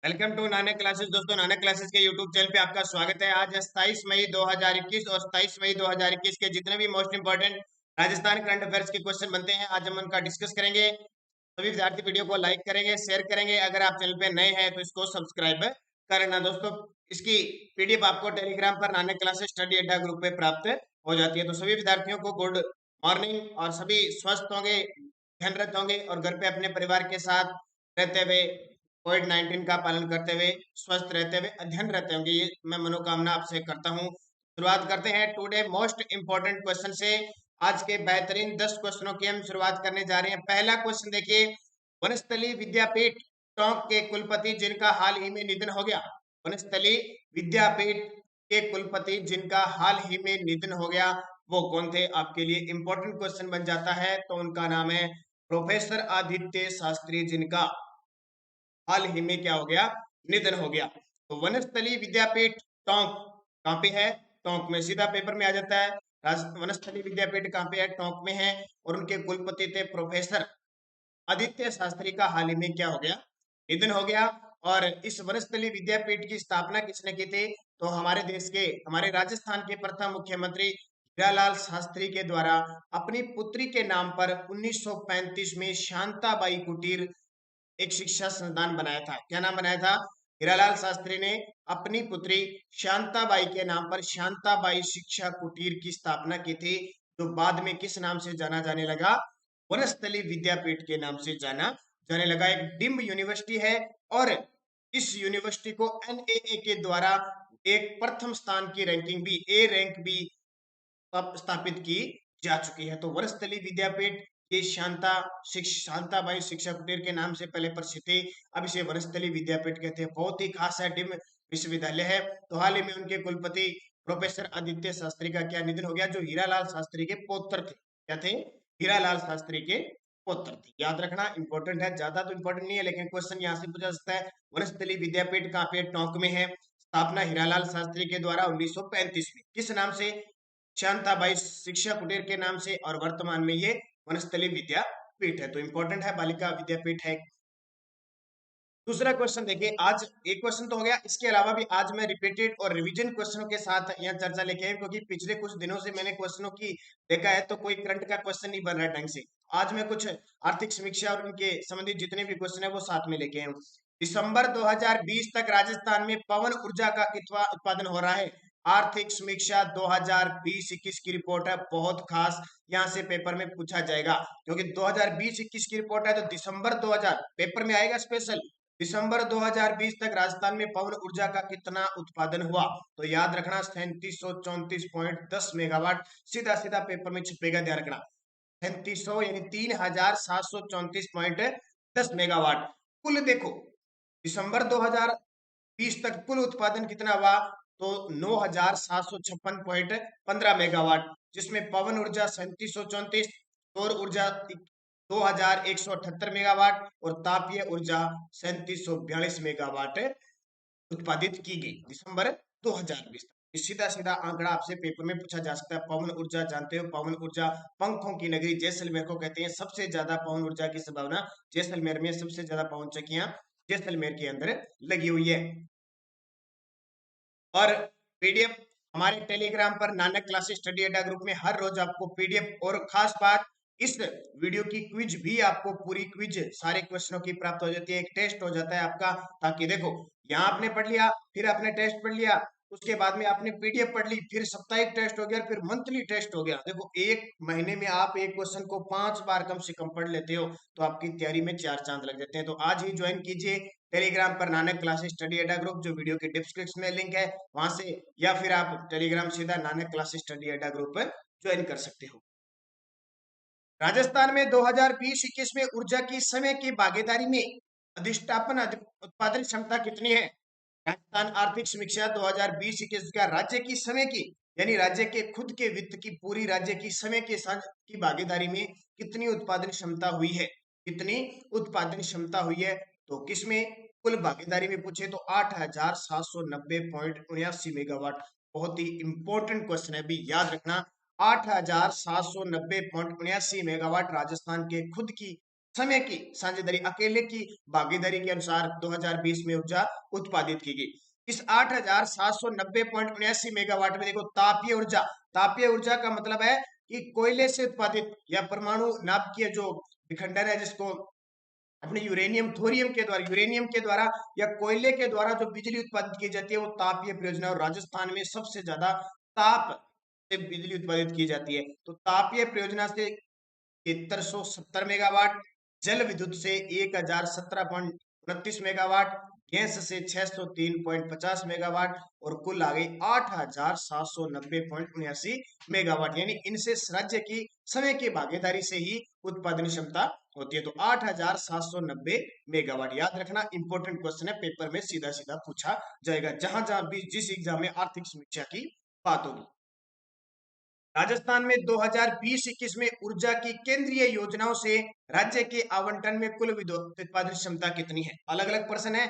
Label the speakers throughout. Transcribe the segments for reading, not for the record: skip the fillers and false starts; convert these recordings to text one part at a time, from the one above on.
Speaker 1: Welcome to Nanak classes. दोस्तों, Nanak classes के YouTube channel पे आपका स्वागत है। आज है 27 मई 2021 और 27 मई 2021 के जितने भी most important Rajasthan current affairs के क्वेश्चन बनते हैं, आज हम उनका डिस्कस करेंगे। सभी विद्यार्थी वीडियो को लाइक करेंगे, शेयर करेंगे। अगर आप चैनल पे नए हैं तो इसको सब्सक्राइब करना। दोस्तों, इसकी पीडीएफ आपको टेलीग्राम पर नानक क्लासेस स्टडी अड्डा ग्रुप पे प्राप्त हो जाती है। तो सभी विद्यार्थियों को गुड मॉर्निंग, और सभी स्वस्थ होंगे, ध्यानरत होंगे और घर पे अपने परिवार के साथ रहते हुए, कोविड-19 का पालन करते हुए, स्वस्थ रहते हुए, अध्ययन रहते होंगे, ये मैं मनोकामना आपसे करता हूँ। शुरुआत करते हैं टुडे मोस्ट इंपॉर्टेंट क्वेश्चन से। आज के बेहतरीन 10 क्वेश्चनों की हम शुरुआत करने जा रहे हैं। पहला क्वेश्चन देखिए, वनस्थली विद्यापीठ टोंक के कुलपति जिनका हाल ही में निधन हो गया। वनस्थली विद्यापीठ के कुलपति जिनका हाल ही में निधन हो गया, वो कौन थे? आपके लिए इंपॉर्टेंट क्वेश्चन बन जाता है। तो उनका नाम है प्रोफेसर आदित्य शास्त्री, जिनका हाल ही में क्या हो गया? निधन हो गया। तो वनस्थली विद्यापीठ टोंक कहाँ पे है? टोंक में। सीधा पेपर में आ जाता है। वनस्थली विद्यापीठ कहाँ पे है? टोंक में है। और उनके कुलपति थे प्रोफेसर आदित्य शास्त्री का हाल ही में क्या हो गया? निधन हो गया। और इस वनस्थली विद्यापीठ की स्थापना किसने की थी? तो हमारे देश के, हमारे राजस्थान के प्रथम मुख्यमंत्री हीरालाल शास्त्री के द्वारा अपनी पुत्री के नाम पर 1935 में शांताबाई कुटीर एक शिक्षा संस्थान बनाया था। क्या नाम बनाया था? हीरालाल शास्त्री ने अपनी पुत्री शांताबाई के नाम पर शांताबाई शिक्षा कुटीर की स्थापना की थी, जो बाद में किस नाम से जाना जाने लगा? वनस्थली विद्यापीठ के नाम से जाना जाने लगा। एक डिम्ब यूनिवर्सिटी है और इस यूनिवर्सिटी को एनएए के द्वारा एक प्रथम स्थान की रैंकिंग भी, ए रैंक भी स्थापित की जा चुकी है। तो वनस्थली विद्यापीठ ये शांताबाई शिक्षा कुटीर के नाम से पहले प्रसिद्ध थी, अब इसे वनस्थली विद्यापीठ कहते हैं। बहुत ही खास है, डिम्ब विश्वविद्यालय है। तो हाल ही में उनके कुलपति प्रोफेसर आदित्य शास्त्री का क्या निधन हो गया, जो हीरालाल शास्त्री के पौत्र थे। क्या थे? हीरालाल शास्त्री के पौत्र थे। याद रखना, इंपॉर्टेंट है, ज्यादा तो इंपॉर्टेंट नहीं है, लेकिन क्वेश्चन यहाँ से पूछा सकता है। वनस्थली विद्यापीठ कहाँ पे? टोंक में है। स्थापना हीरालाल शास्त्री के द्वारा 1935 में। किस नाम से? शांताबाई शिक्षा कुटीर के नाम से। और वर्तमान में ये वनस्थली विद्यापीठ है। तो इंपॉर्टेंट है, बालिका विद्यापीठ है। दूसरा क्वेश्चन देखिए, आज एक क्वेश्चन तो हो गया, इसके अलावा भी आज मैं रिपीटेड और रिवीजन क्वेश्चनों के साथ यहाँ चर्चा लेके आया, क्योंकि पिछले कुछ दिनों से मैंने क्वेश्चनों की देखा है तो कोई करंट का क्वेश्चन नहीं बन रहा है ढंग से। आज मैं कुछ आर्थिक समीक्षा और उनके संबंधित जितने भी क्वेश्चन है वो साथ में लेके आया हूँ। दिसंबर 2020 तक राजस्थान में पवन ऊर्जा का कितना उत्पादन हो रहा है? आर्थिक समीक्षा 2020-21 की रिपोर्ट है, बहुत खास, यहाँ से पेपर में पूछा जाएगा। क्योंकि 2020-21 की रिपोर्ट है तो दिसंबर 2000 पेपर में आएगा स्पेशल। दिसंबर 2020 तक राजस्थान में पवन ऊर्जा का कितना उत्पादन हुआ? तो याद रखना 3734.10 मेगावाट। सीधा सीधा पेपर में छपेगा, ध्यान रखना। 3700 यानी 3734.10 मेगावाट। कुल देखो, दिसंबर 2020 तक कुल उत्पादन कितना हुआ? तो 9756.15 मेगावाट, जिसमें पवन ऊर्जा 3734, सौर ऊर्जा 2178 मेगावाट और तापीय ऊर्जा 3742 मेगावाट उत्पादित की गई दिसंबर 2020 तक। सीधा सीधा आंकड़ा आपसे पेपर में पूछा जा सकता है। पवन ऊर्जा जानते हो, पवन ऊर्जा पंखों की नगरी जैसलमेर को कहते हैं। सबसे ज्यादा पवन ऊर्जा की संभावना जैसलमेर में, सबसे ज्यादा पवन चक्कियां जैसलमेर के अंदर लगी हुई है। और पीडीएफ हमारे टेलीग्राम पर नानक क्लासेस स्टडी अड्डा ग्रुप में हर रोज आपको पीडीएफ, और खास बात, इस वीडियो की क्विज भी आपको, पूरी क्विज सारे क्वेश्चनों की प्राप्त हो जाती है। एक टेस्ट हो जाता है आपका, ताकि देखो, यहाँ आपने पढ़ लिया, फिर आपने टेस्ट पढ़ लिया, उसके बाद में आपने पीडीएफ पढ़ ली, फिर साप्ताहिक टेस्ट हो गया, फिर मंथली टेस्ट हो गया। देखो, एक महीने में आप एक क्वेश्चन को 5 बार कम से कम पढ़ लेते हो, तो आपकी तैयारी में 4 चांद लग जाते हैं। तो आज ही ज्वाइन कीजिए टेलीग्राम पर नानक क्लासेस स्टडी अड्डा ग्रुप, जो वीडियो के डिस्क्रिप्शन में लिंक है वहां से, या फिर आप टेलीग्राम सीधा नानक क्लासेस स्टडी अड्डा ग्रुप पर ज्वाइन कर सकते हो। राजस्थान में 2020-21 में ऊर्जा की समय की भागीदारी में अधिष्ठापन उत्पादन क्षमता कितनी है? राजस्थान आर्थिक समीक्षा 2020-21 का राज्य की समय की, यानी राज्य के खुद के वित्त की, पूरी राज्य की समय के साथ की भागीदारी में कितनी उत्पादन क्षमता हुई है? कितनी उत्पादन क्षमता हुई है? तो किसमें? कुल भागीदारी में पूछे तो 8790.79 मेगावाट। बहुत ही इंपॉर्टेंट क्वेश्चन है, अभी याद रखना। 8790.79 मेगावाट राजस्थान के खुद की समय की साझेदारी, अकेले की भागीदारी के अनुसार 2020 में ऊर्जा उत्पादित की गई। इस 8,790.79 मेगावाट में देखो तापीय ऊर्जा, तापीय ऊर्जा का मतलब है कि कोयले से उत्पादित या परमाणु नाभिकीय जो विखंडन है, जिसको अपने यूरेनियम थोरियम के द्वारा, यूरेनियम के द्वारा या कोयले के द्वारा जो बिजली उत्पादित की जाती है वो तापीय परियोजना, और राजस्थान में सबसे ज्यादा ताप से बिजली उत्पादित की जाती है। तो तापीय परियोजना से 7370 मेगावाट, जल विद्युत से 1017.29 मेगावाट, गैस से 603.50 मेगावाट, और कुल आ गई 8790.79 मेगावाट। यानी इनसे राज्य की समय की भागीदारी से ही उत्पादन क्षमता होती है। तो 8790 मेगावाट याद रखना, इंपॉर्टेंट क्वेश्चन है, पेपर में सीधा सीधा पूछा जाएगा जहां जहां भी जिस एग्जाम में आर्थिक समीक्षा की बात होगी। राजस्थान में 2020-21 में ऊर्जा की केंद्रीय योजनाओं से राज्य के आवंटन में कुल विद्युत उत्पादन क्षमता कितनी है? अलग अलग प्रश्न है।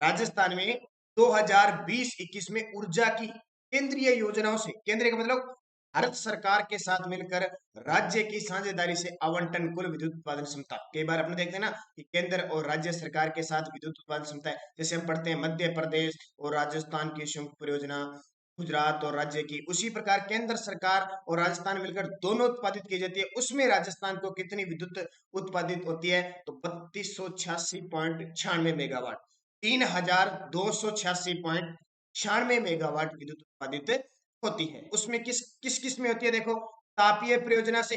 Speaker 1: राजस्थान में 2020-21 में ऊर्जा की केंद्रीय योजनाओं से, केंद्रीय का मतलब भारत सरकार के साथ मिलकर राज्य की साझेदारी से आवंटन कुल विद्युत उत्पादन क्षमता। कई बार अपने देखते हैं ना कि केंद्र और राज्य सरकार के साथ विद्युत उत्पादन क्षमता है, जैसे हम पढ़ते हैं मध्य प्रदेश और राजस्थान की संयुक्त परियोजना, गुजरात और राज्य की। उसी प्रकार केंद्र सरकार और राजस्थान मिलकर दोनों उत्पादित की जाती है, उसमें राजस्थान को कितनी विद्युत उत्पादित होती है? तो 3286.96 मेगावाट, 3286.96 मेगावाट विद्युत उत्पादित होती है। उसमें किस किस किस में होती है? देखो तापीय परियोजना से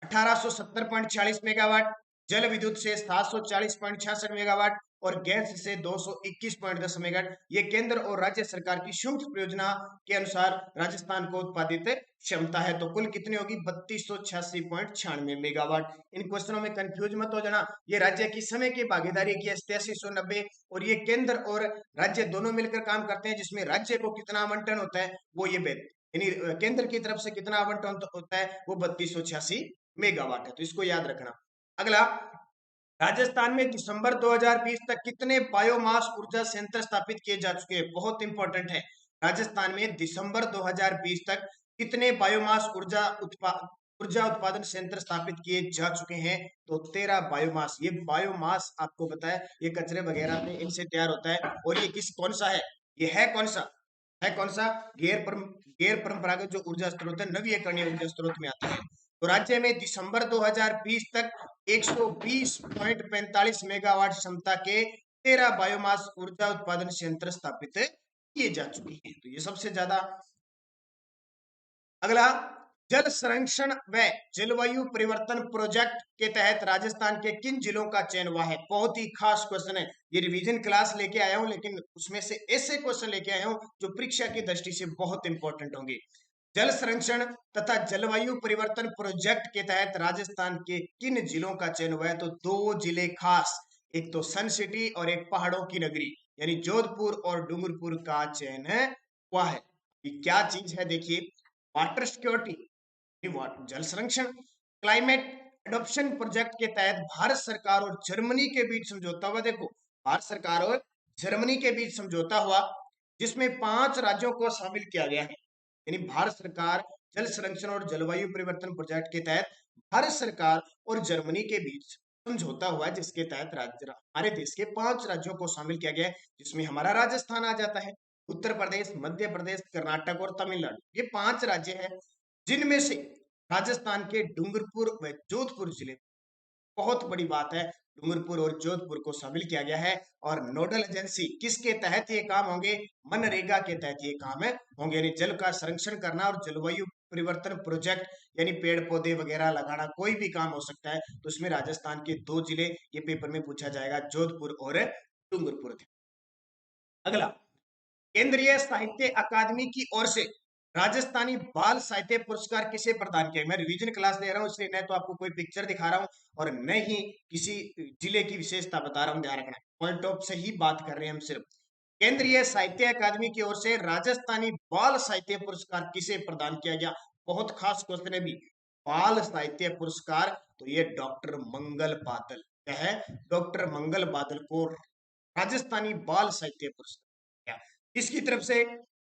Speaker 1: 1870.46 मेगावाट, जल विद्युत से 740.66 मेगावाट, और गैस से 221.10 मेगावाट। ये केंद्र और राज्य सरकार की संयुक्त परियोजना के अनुसार राजस्थान को उत्पादित क्षमता है। तो कुल कितनी होगी? 3286.96 मेगावाट। इन क्वेश्चनों में कंफ्यूज मत हो जाना, ये राज्य की समय की भागीदारी की 8390, और ये केंद्र और राज्य दोनों मिलकर काम करते हैं, जिसमें राज्य को कितना आवंटन होता है वो ये यानी केंद्र की तरफ से कितना आवंटन होता है वो 3286 मेगावाट है। तो इसको याद रखना। अगला, राजस्थान में दिसंबर 2020 तक कितने बायोमास ऊर्जा संयंत्र स्थापित किए जा चुके हैं? बहुत इंपॉर्टेंट है। राजस्थान में दिसंबर 2020 तक कितने बायोमास ऊर्जा उत्पादन संयंत्र स्थापित किए जा चुके हैं? तो 13 बायोमास। ये बायोमास आपको पता है ये कचरे वगैरह पे इनसे तैयार होता है, और ये कौन सा है? ये है कौन सा? है कौन सा? गैर परंपरागत जो ऊर्जा स्रोत है, नवीकरणीय ऊर्जा स्रोत में आता है। तो राज्य में दिसंबर 2020 तक 120.45 मेगावाट क्षमता के 13 बायोमास ऊर्जा उत्पादन संयंत्र स्थापित किए जा चुके हैं। तो ये सबसे ज्यादा। अगला, जल संरक्षण व जलवायु परिवर्तन प्रोजेक्ट के तहत राजस्थान के किन जिलों का चयन हुआ है? बहुत ही खास क्वेश्चन है, ये रिवीजन क्लास लेके आया हूं, लेकिन उसमें से ऐसे क्वेश्चन लेके आया हूं जो परीक्षा की दृष्टि से बहुत इंपॉर्टेंट होंगे। जल संरक्षण तथा जलवायु परिवर्तन प्रोजेक्ट के तहत राजस्थान के किन जिलों का चयन हुआ है? तो दो जिले खास, एक तो सन सिटी और एक पहाड़ों की नगरी, यानी जोधपुर और डूंगरपुर का चयन हुआ है। ये क्या चीज है? देखिए, वाटर सिक्योरिटी, जल संरक्षण, क्लाइमेट एडॉप्शन प्रोजेक्ट के तहत भारत सरकार और जर्मनी के बीच समझौता हुआ। देखो, भारत सरकार और जर्मनी के बीच समझौता हुआ, जिसमें 5 राज्यों को शामिल किया गया है। यानी भारत सरकार जल संरक्षण और जलवायु परिवर्तन प्रोजेक्ट के तहत भारत सरकार और जर्मनी के बीच समझौता हुआ, जिसके तहत राज्य हमारे देश के 5 राज्यों को शामिल किया गया है, जिसमें हमारा राजस्थान आ जाता है, उत्तर प्रदेश, मध्य प्रदेश, कर्नाटक और तमिलनाडु। ये 5 राज्य हैं, जिनमें से राजस्थान के डूंगरपुर व जोधपुर जिले, बहुत बड़ी बात है, डूंगरपुर और जोधपुर को शामिल किया गया है। और नोडल एजेंसी किसके तहत ये काम होंगे? मनरेगा के तहत ये काम होंगे, यानी जल का संरक्षण करना और जलवायु परिवर्तन प्रोजेक्ट, यानी पेड़ पौधे वगैरह लगाना, कोई भी काम हो सकता है। तो इसमें राजस्थान के 2 जिले ये पेपर में पूछा जाएगा, जोधपुर और डूंगरपुर थे। अगला, केंद्रीय साहित्य अकादमी की ओर से राजस्थानी बाल साहित्य पुरस्कार किसे प्रदान किया? मैं रिवीजन क्लास ले रहा हूं, इसलिए न तो आपको कोई पिक्चर दिखा रहा हूं और न ही किसी जिले की विशेषता बता रहा हूं, ध्यान रखना, पॉइंट ऑफ से ही बात कर रहे हैं हम सिर्फ। केंद्रीय साहित्य अकादमी की ओर से राजस्थानी बाल साहित्य पुरस्कार किसे प्रदान किया गया? बहुत खास क्वेश्चन है भी, बाल साहित्य पुरस्कार, तो ये डॉक्टर मंगल बादल, क्या है? डॉक्टर मंगल बादल को राजस्थानी बाल साहित्य पुरस्कार किसकी तरफ से?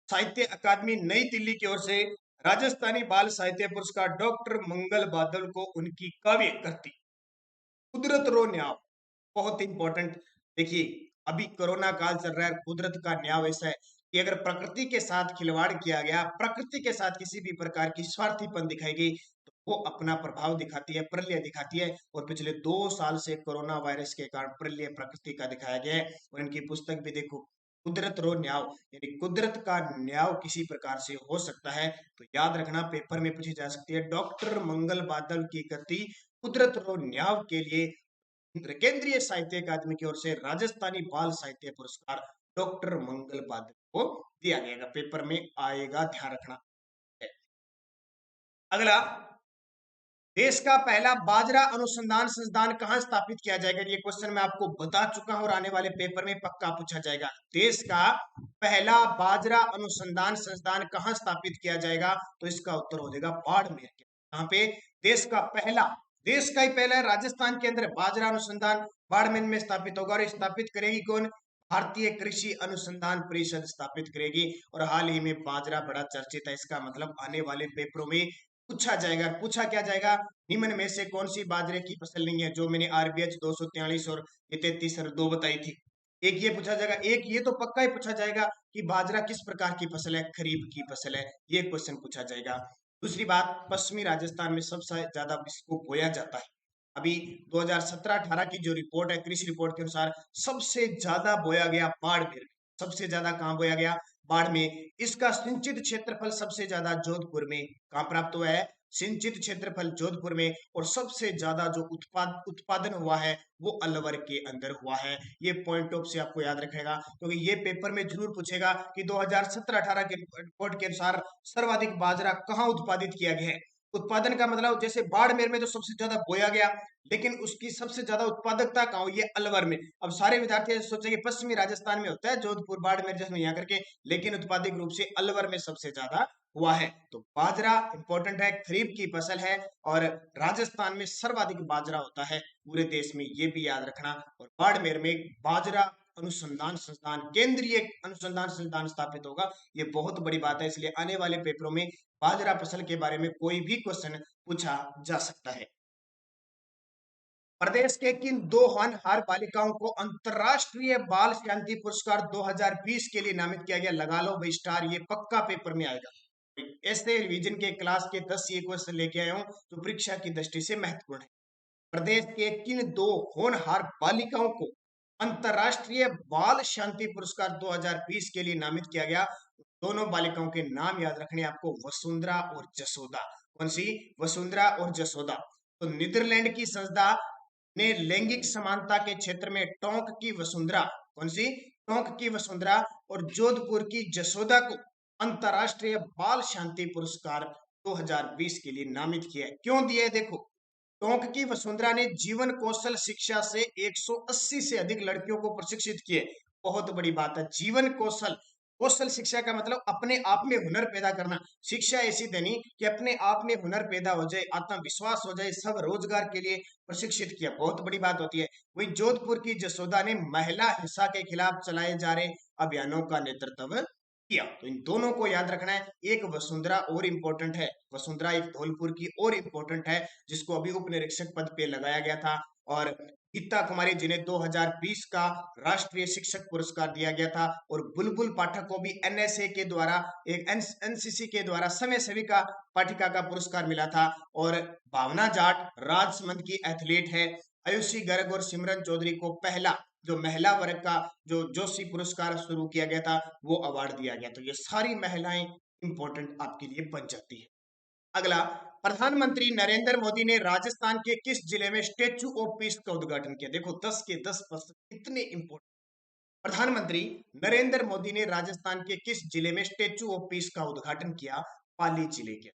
Speaker 1: साहित्य अकादमी नई दिल्ली की ओर से राजस्थानी बाल साहित्य पुरस्कार डॉक्टर मंगल बादल को उनकी काव्य कृति कुदरत रो न्याव बहुत इंपॉर्टेंट। देखिए, अभी कोरोना काल चल रहा है, कुदरत का न्याय ऐसा है कि अगर प्रकृति के साथ खिलवाड़ किया गया, प्रकृति के साथ किसी भी प्रकार की स्वार्थीपन दिखाई गई, तो वो अपना प्रभाव दिखाती है, प्रलय दिखाती है। और पिछले 2 साल से कोरोना वायरस के कारण प्रलय प्रकृति का दिखाया गया है। और इनकी पुस्तक भी देखो, कुदरत रो न्याय, यानी कुदरत का न्याय किसी प्रकार से हो सकता है। तो याद रखना, पेपर में पूछी जा सकती है। डॉक्टर मंगल बादल की कृति कुदरत रो न्याय के लिए केंद्रीय साहित्य अकादमी की ओर से राजस्थानी बाल साहित्य पुरस्कार डॉक्टर मंगल बादल को दिया जाएगा। पेपर में आएगा, ध्यान रखना है। अगला, देश का पहला बाजरा अनुसंधान संस्थान कहां स्थापित किया जाएगा? ये क्वेश्चन मैं आपको बता चुका हूं और आने वाले पेपर में पक्का पूछा जाएगा। देश का पहला बाजरा अनुसंधान संस्थान कहां स्थापित किया जाएगा? तो इसका उत्तर हो जाएगा बाड़मेर के। यहाँ पे देश का पहला, देश का ही पहला राजस्थान के अंदर बाजरा अनुसंधान बाड़मेर में स्थापित होगा। और स्थापित करेगी कौन? भारतीय कृषि अनुसंधान परिषद स्थापित करेगी। और हाल ही में बाजरा बड़ा चर्चित है, इसका मतलब आने वाले पेपरों में पूछा जाएगा। पूछा क्या जाएगा? निम्न में से कौन सी बाजरे की फसल नहीं है? जो मैंने आरबीएच 243 और ये 33 और 2 बताई थी। एक ये पूछा जाएगा, एक ये तो पक्का ही पूछा जाएगा कि बाजरा किस प्रकार की फसल है, खरीफ की फसल है, ये क्वेश्चन पूछा जाएगा। दूसरी बात, पश्चिमी राजस्थान में सबसे ज्यादा इसको बोया जाता है। अभी 2017-18 की जो रिपोर्ट है, कृषि रिपोर्ट के अनुसार सबसे ज्यादा बोया गया बाड़मेर। सबसे ज्यादा कहां बोया गया? बाड़मेर। इसका सिंचित क्षेत्रफल सबसे ज्यादा जोधपुर में कहां प्राप्त हुआ है? सिंचित क्षेत्रफल जोधपुर में। और सबसे ज्यादा जो उत्पादन हुआ है वो अलवर के अंदर हुआ है। ये पॉइंट ऑफ से आपको याद रखेगा, क्योंकि ये पेपर में जरूर पूछेगा कि 2017-18 के रिपोर्ट के अनुसार सर्वाधिक बाजरा कहां उत्पादित किया गया है। उत्पादन का मतलब, जैसे बाड़मेर में तो सबसे ज्यादा बोया गया, लेकिन उसकी सबसे ज्यादा उत्पादकता कहां हुई है? अलवर में। अब सारे विद्यार्थी सोचेंगे पश्चिमी राजस्थान में होता है, जोधपुर बाड़मेर जैसे यहाँ करके, लेकिन उत्पादक रूप से अलवर में सबसे ज्यादा हुआ है। तो बाजरा इंपॉर्टेंट है, खरीफ की फसल है, और राजस्थान में सर्वाधिक बाजरा होता है पूरे देश में, ये भी याद रखना। और बाड़मेर में बाजरा अनुसंधान संस्थान, केंद्रीय अनुसंधान संस्थान स्थापित होगा। ये बहुत बड़ी बात है, इसलिए आने वाले पेपरों में बाजरा फसल के बारे में कोई भी क्वेश्चन पूछा जा सकता है। प्रदेश के किन दो होनहार बालिकाओं को अंतरराष्ट्रीय बाल शांति पुरस्कार 2020 के लिए नामित किया गया? लगा लो भाई स्टार, ये पक्का पेपर में आएगा। ऐसे रिवीजन के क्लास के 10 ये क्वेश्चन लेके आया हूं जो परीक्षा की दृष्टि से महत्वपूर्ण है। प्रदेश के किन दो होनहार बालिकाओं को अंतरराष्ट्रीय बाल शांति पुरस्कार 2020 के लिए नामित किया गया? दोनों बालिकाओं के नाम याद रखने आपको, वसुंधरा और जसोदा। कौन सी? वसुंधरा और जसोदा। तो नीदरलैंड की संस्था ने लैंगिक समानता के क्षेत्र में टोंक की वसुंधरा, कौन सी? टोंक की वसुंधरा और जोधपुर की जसोदा को अंतरराष्ट्रीय बाल शांति पुरस्कार 2020 के लिए नामित किया है। क्यों दिया है? देखो, टोंक की वसुंधरा ने जीवन कौशल शिक्षा से 180 से अधिक लड़कियों को प्रशिक्षित किए। बहुत बड़ी बात है। जीवन कौशल, कौशल शिक्षा का मतलब अपने आप में हुनर पैदा करना। शिक्षा ऐसी देनी कि अपने आप में हुनर पैदा हो जाए, आत्मविश्वास हो जाए, सब रोजगार के लिए प्रशिक्षित किया। बहुत बड़ी बात होती है। वहीं जोधपुर की जसोदा ने महिला हिंसा के खिलाफ चलाए जा रहे अभियानों का नेतृत्व किया। तो इन दोनों को याद रखना है। एक वसुंधरा और इंपॉर्टेंट है, वसुंधरा एक धौलपुर की और इंपॉर्टेंट है, जिसको अभी उप निरीक्षक पद पे लगाया गया था। और गीता कुमारी जिन्हें 2020 का राष्ट्रीय शिक्षक पुरस्कार दिया गया था। और बुलबुल पाठक को भी एनएसए के द्वारा, एक एनसीसी के द्वारा समय सेविका पाठिका का पुरस्कार मिला था। और भावना जाट राजसमंद की एथलीट है। आयुषी गर्ग और सिमरन चौधरी को पहला जो महिला वर्ग का जो जोशी पुरस्कार शुरू किया गया था वो अवार्ड दिया गया। तो ये सारी महिलाएं इंपॉर्टेंट आपके लिए बन जाती है। अगला, प्रधानमंत्री नरेंद्र मोदी ने राजस्थान के किस जिले में स्टेच्यू ऑफ पीस का उद्घाटन किया? देखो 10 के 10 प्रश्न इतने इंपॉर्टेंट। प्रधानमंत्री नरेंद्र मोदी ने राजस्थान के किस जिले में स्टेच्यू ऑफ पीस का उद्घाटन किया? पाली जिले के।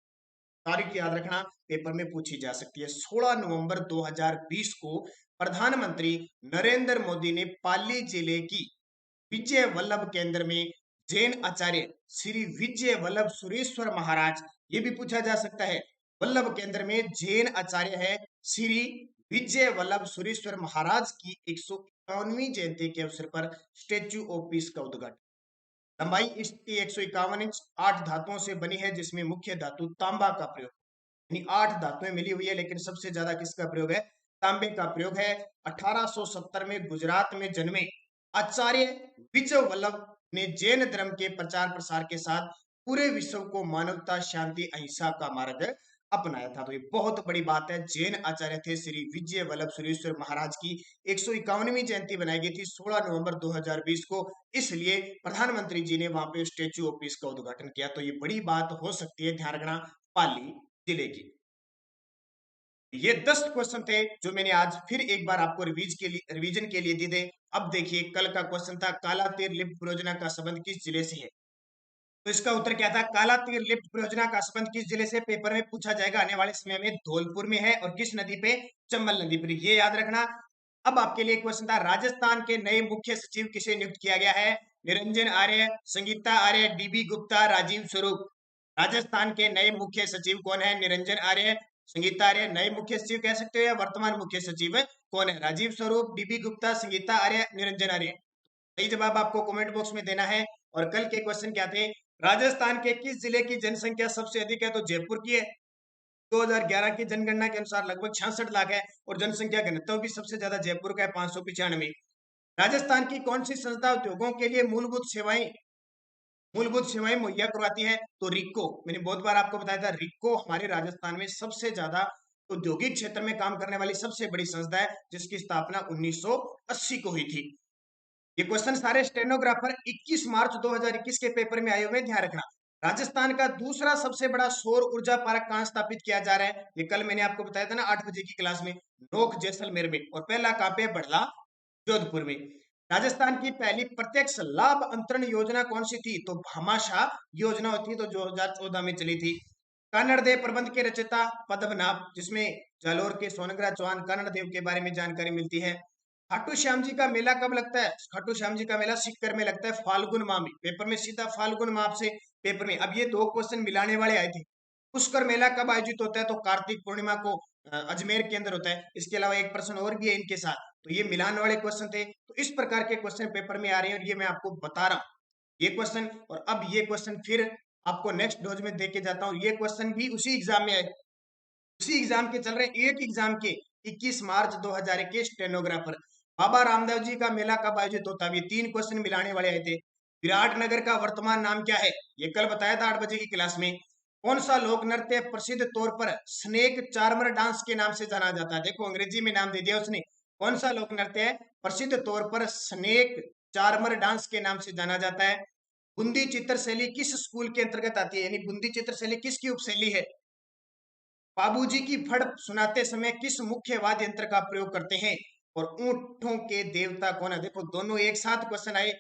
Speaker 1: तारीख याद रखना, पेपर में पूछी जा सकती है। 16 नवंबर 2020 को प्रधानमंत्री नरेंद्र मोदी ने पाली जिले की विजय वल्लभ केंद्र में जैन आचार्य श्री विजय वल्लभ सुरेश्वर महाराज, ये भी पूछा जा सकता है। वल्लभ केंद्र में जैन आचार्य है श्री विजय वल्लभ सुरेश्वर महाराज की 151वीं जयंती के अवसर पर स्टेच्यू ऑफ पीस का उद्घाटन। लंबाई इसकी 151 इंच, 8 धातुओं से बनी है, जिसमें मुख्य धातु तांबा का प्रयोग, यानी 8 धातुएं मिली हुई है, लेकिन सबसे ज्यादा किसका प्रयोग है? तांबे का प्रयोग है। 1870 में गुजरात में जन्मे आचार्य विजय वल्लभ ने जैन धर्म के प्रचार प्रसार के साथ पूरे विश्व को मानवता, शांति, अहिंसा का मार्ग अपनाया था। तो ये बहुत बड़ी बात है। जैन आचार्य थे श्री विजय वल्लभ सुरेश्वर महाराज की 151वीं जयंती बनाई गई थी 16 नवंबर 2020 को। इसलिए प्रधानमंत्री जी ने वहां पे स्टेच्यू ऑफ पीस का उद्घाटन किया। तो ये बड़ी बात हो सकती है, ध्यान रखना, पाली जिले की। ये 10 क्वेश्चन थे जो मैंने आज फिर एक बार आपको रिवीजन के लिए दिए थे। अब देखिए, कल का क्वेश्चन था काला तीर लिफ्ट परियोजना का संबंध किस जिले से है। तो इसका उत्तर क्या था? काला तीर लिफ्ट परियोजना का संबंध किस जिले से पेपर में पूछा जाएगा आने वाले समय में? धौलपुर में है। और किस नदी पे? चंबल नदी पर। ये याद रखना। अब आपके लिए क्वेश्चन था राजस्थान के नए मुख्य सचिव किसे नियुक्त किया गया है? निरंजन आर्य, संगीता आर्य, डीबी गुप्ता, राजीव स्वरूप। राजस्थान के नए मुख्य सचिव कौन है? निरंजन आर्य, संगीता आर्य। नए मुख्य सचिव कह सकते हो या वर्तमान मुख्य सचिव कौन है? राजीव स्वरूप, डीबी गुप्ता, संगीता आर्य, निरंजन आर्य। सही जवाब आपको कमेंट बॉक्स में देना है। और कल के क्वेश्चन क्या थे? राजस्थान के किस जिले की जनसंख्या सबसे अधिक है? तो जयपुर की है। 2011 की जनगणना के अनुसार लगभग 66 लाख है। और जनसंख्या घनत्व भी सबसे ज्यादा जयपुर का है, 595। राजस्थान की कौन सी संस्था उद्योगों के लिए मूलभूत सेवाएं मुहैया करवाती है? तो रिक्को। मैंने बहुत बार आपको बताया था, रिक्को हमारे राजस्थान में सबसे ज्यादा औद्योगिक क्षेत्र में काम करने वाली सबसे बड़ी संस्था है, जिसकी स्थापना 1980 को हुई थी। ये क्वेश्चन सारे स्टेनोग्राफर 21 मार्च 2021 के पेपर में आए हुए, ध्यान रखना। राजस्थान का दूसरा सबसे बड़ा सौर ऊर्जा पार्क कहां स्थापित किया जा रहा है? ये कल मैंने आपको बताया था ना 8 बजे की क्लास में, नोक जैसलमेर में। और पहला कहां पे? बड़ला, जोधपुर में। राजस्थान की पहली प्रत्यक्ष लाभ अंतरण योजना कौन सी थी? तो भामाशाह योजना होती है, तो 2014 में चली थी। कन्नड़ देव प्रबंध के रचयिता पद्मनाभ, जिसमें जालोर के सोनग्रा चौहान कन्नड़ देव के बारे में जानकारी मिलती है। खाटू श्याम जी का मेला कब लगता है? खाटू श्याम जी का मेला सिक्कर में लगता है, फाल्गुन माह में। पेपर में सीधा फाल्गुन माह से पेपर में। अब ये दो क्वेश्चन मिलाने वाले आए थे। पुष्कर मेला कब आयोजित होता है? तो कार्तिक पूर्णिमा को अजमेर के अंदर होता है। इसके अलावा एक प्रश्न और भी है इनके साथ। तो ये मिलान वाले क्वेश्चन थे। तो इस प्रकार के क्वेश्चन पेपर में आ रहे हैं, और ये मैं आपको बता रहा हूँ ये क्वेश्चन। और अब ये क्वेश्चन फिर आपको नेक्स्ट डोज में देख के जाता हूँ। ये क्वेश्चन भी उसी एग्जाम में आए, उसी एग्जाम के चल रहे हैं, एक एग्जाम के 21 मार्च 2021 स्टेनोग्राफर। बाबा रामदेव जी का मेला कब आयोजित होता है? ये 3 क्वेश्चन मिलाने वाले आए थे। विराटनगर का वर्तमान नाम क्या है? ये कल बताया था 8 बजे की क्लास में। कौन सा लोक नृत्य प्रसिद्ध तौर पर स्नेक चार्मर डांस के नाम से जाना जाता है? देखो अंग्रेजी में नाम दे दिया उसने। कौन सा लोक नृत्य है प्रसिद्ध तौर पर स्नेक चार्मर डांस के नाम से जाना जाता है? बूंदी चित्रशैली किस स्कूल के अंतर्गत आती है? यानी बूंदी चित्रशैली किसकी उपशैली है? बाबूजी की फड़ सुनाते समय किस मुख्य वाद्य यंत्र का प्रयोग करते हैं? और ऊंटों के देवता कौन है? देखो दोनों एक साथ क्वेश्चन आए,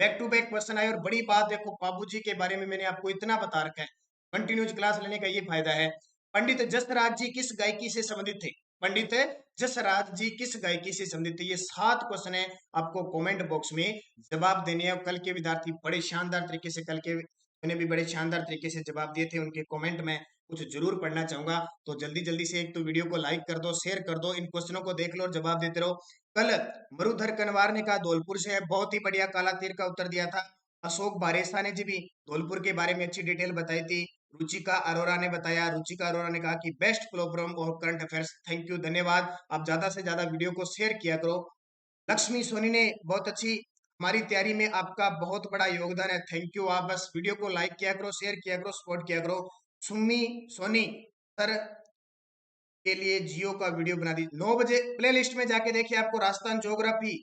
Speaker 1: बैक टू बैक क्वेश्चन आए। और बड़ी बात देखो, बाबूजी के बारे में मैंने आपको इतना बता रखा है, कंटिन्यूज क्लास लेने का ये फायदा है। पंडित जसराज जी किस गायकी से संबंधित थे? पंडित जसराज जी किस गायकी से संबंधित थे? ये 7 क्वेश्चन है, आपको कमेंट बॉक्स में जवाब देने हैं। कल के विद्यार्थी बड़े शानदार तरीके से, कल के मैंने भी बड़े शानदार तरीके से जवाब दिए थे, उनके कमेंट में कुछ जरूर पढ़ना चाहूंगा। तो जल्दी जल्दी से एक तो वीडियो को लाइक कर दो, शेयर कर दो, इन क्वेश्चनों को देख लो और जवाब देते रहो। कल मरुधर कनवार ने कहा धौलपुर से है, बहुत ही बढ़िया काला तीर का उत्तर दिया था। अशोक बारेसा ने जी भी धौलपुर के बारे में अच्छी डिटेल बताई थी। रुचिका अरोरा ने बताया, रुचिका अरोरा ने कहा कि best program of current affairs. Thank you, धन्यवाद। आप ज्यादा से ज्यादा वीडियो को शेयर किया करो। लक्ष्मी सोनी ने बहुत अच्छी, हमारी तैयारी में आपका बहुत बड़ा योगदान है, थैंक यू। आप बस वीडियो को लाइक किया करो, शेयर किया करो, सपोर्ट किया करो। सुमी सोनी सर के लिए जियो का वीडियो बना दी। 9 बजे प्ले लिस्ट में जाके देखिए, आपको राजस्थान ज्योग्राफी,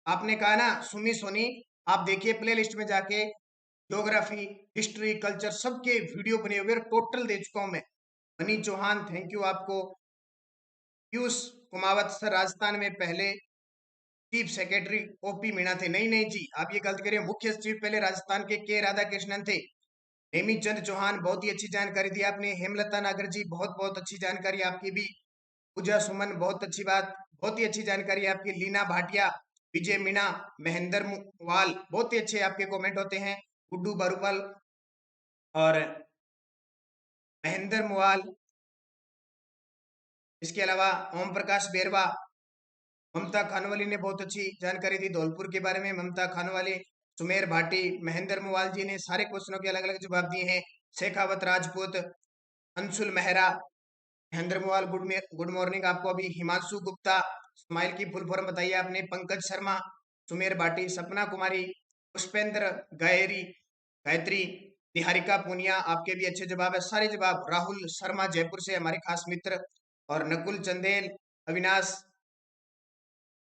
Speaker 1: आपने कहा ना सुमी सोनी, आप देखिए प्ले लिस्ट में जाके ज्योग्राफी, हिस्ट्री, कल्चर सबके वीडियो बने हुए टोटल दे चुका हूं मैं। मनी चौहान थैंक यू आपको। पीयूष कुमावत सर राजस्थान में पहले चीफ सेक्रेटरी ओपी मीणा थे। नहीं नहीं जी, आप ये गलत करिए, मुख्य सचिव पहले राजस्थान के राधा कृष्णन थे। हेमी चंद चौहान, बहुत ही अच्छी जानकारी दी आपने। हेमलता नागर जी, बहुत बहुत अच्छी जानकारी आपकी भी। पूजा सुमन, बहुत अच्छी बात, बहुत ही अच्छी जानकारी आपकी। लीना भाटिया, विजय मीणा, महेंद्र वाल, बहुत ही अच्छे आपके कमेंट होते हैं। गुड्डू बरूपल और महेंद्र मुवाल, इसके अलावा ओम प्रकाश बेरवा, ममता खानवाली ने बहुत अच्छी जानकारी दी धौलपुर के बारे में। ममता खानवाली, सुमेर भाटी, महेंद्र मुवाल जी ने सारे क्वेश्चनों के अलग अलग जवाब दिए हैं। शेखावत राजपूत, अंशुल मेहरा, महेंद्र मोवाल गुड मॉर्निंग आपको अभी। हिमांशु गुप्ता, स्माइल की फुल फॉर्म बताइए आपने। पंकज शर्मा, सुमेर भाटी, सपना कुमारी, पुष्पेंद्र गायरी गायत्री, निहारिका पूनिया, आपके भी अच्छे जवाब है, सारे जवाब। राहुल शर्मा जयपुर से हमारे खास मित्र, और नकुल चंदेल, अविनाश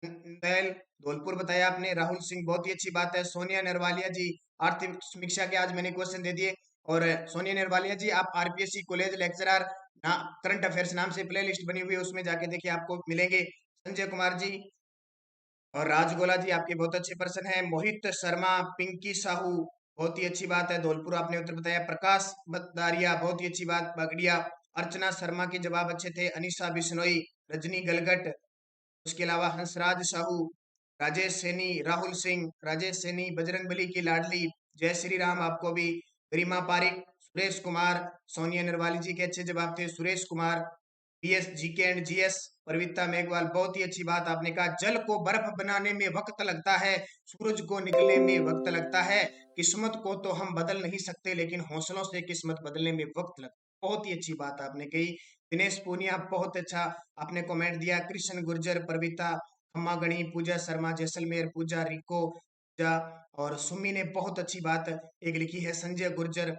Speaker 1: बैल धौलपुर बताया आपने। राहुल सिंह, बहुत ही अच्छी बात है। सोनिया नरवालिया जी, आर्थिक समीक्षा के आज मैंने क्वेश्चन दे दिए। और सोनिया नरवालिया जी, आप RPSC college lecturer current affairs नाम से प्ले लिस्ट बनी हुई है, उसमें जाके देखिए आपको मिलेंगे। संजय कुमार जी और राजगोला जी, आपके बहुत अच्छे पर्सन हैं। मोहित शर्मा, पिंकी साहू, बहुत ही अच्छी बात है, धौलपुर आपने उत्तर बताया। प्रकाश बत्तारिया, बहुत ही अच्छी बात, बागड़िया। अर्चना शर्मा के जवाब अच्छे थे। अनिशा बिश्नोई, रजनी गलगट, उसके अलावा हंसराज साहू, राजेश सैनी, राहुल सिंह, राजेश सैनी, बजरंगबली की लाडली, जय श्री राम आपको भी। गरिमा पारिक, सुरेश कुमार, सोनिया नरवाली जी के अच्छे जवाब थे। Suresh Kumar, BS GK and GS, Parvita Meghwal, बहुत ही अच्छी बात आपने कहा। जल को बर्फ बनाने में वक्त लगता है, सूरज को निकलने में वक्त लगता है, किस्मत को तो हम बदल नहीं सकते, लेकिन हौसलों से किस्मत बदलने में वक्त लगता है। बहुत ही अच्छी बात आपने कही। दिनेश पूनिया, बहुत अच्छा आपने कमेंट दिया। कृष्ण गुर्जर, परविता, अम्मा गणी, पूजा शर्मा जैसलमेर, पूजा रिको, पूजा, और सुमी ने बहुत अच्छी बात एक लिखी है। संजय गुर्जर,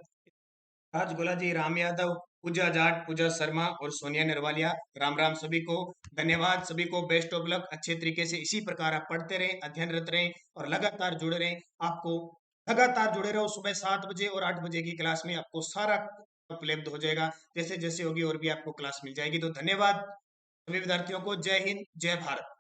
Speaker 1: राजगोला जी, राम यादव, पूजा जाट, पूजा शर्मा और सोनिया नरवालिया, राम राम सभी को। धन्यवाद सभी को, बेस्ट ऑफ लक। अच्छे तरीके से इसी प्रकार आप पढ़ते रहें, अध्ययनरत रहें और लगातार जुड़े रहें। आपको लगातार जुड़े रहो, सुबह 7 बजे और 8 बजे की क्लास में आपको सारा उपलब्ध हो जाएगा। जैसे जैसे होगी और भी आपको क्लास मिल जाएगी। तो धन्यवाद सभी विद्यार्थियों को। जय हिंद, जय भारत।